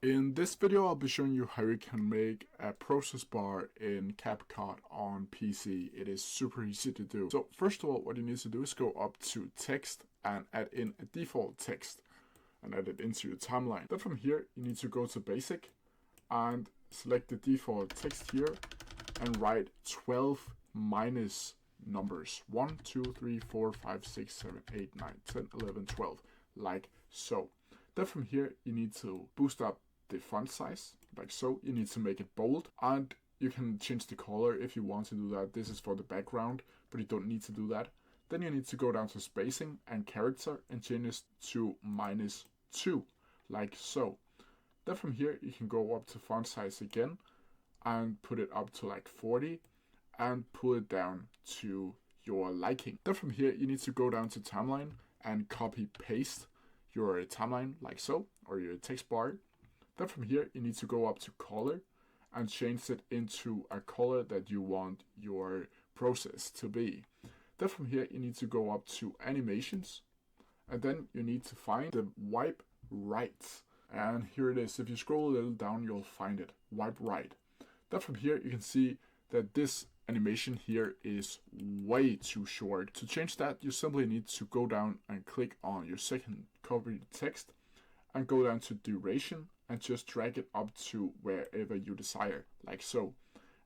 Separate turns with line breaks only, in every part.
In this video, I'll be showing you how you can make a process bar in CapCut on PC. It is super easy to do. So first of all, what you need to do is go up to text and add in a default text and add it into your timeline. Then from here, you need to go to basic and select the default text here and write 12 minus numbers 1, 2, 3, 4, 5, 6, 7, 8, 9, 10, 11, 12, like so. Then from here, you need to boost up the font size, like so. You need to make it bold, and you can change the color if you want to do that. This is for the background, but you don't need to do that. Then you need to go down to spacing and character and change this to -2, like so. Then from here, you can go up to font size again and put it up to like 40 and pull it down to your liking. Then from here, you need to go down to timeline and copy paste your timeline like so, or your text bar. Then from here, you need to go up to color and change it into a color that you want your process to be. Then from here, you need to go up to animations, and then you need to find the wipe right. And here it is. If you scroll a little down, you'll find it, wipe right. Then from here, you can see that this animation here is way too short. To change that, you simply need to go down and click on your second copied text and go down to duration and just drag it up to wherever you desire, like so.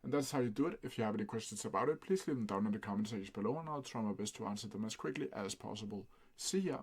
And that's how you do it. If you have any questions about it, please leave them down in the comment section below and I'll try my best to answer them as quickly as possible. See ya!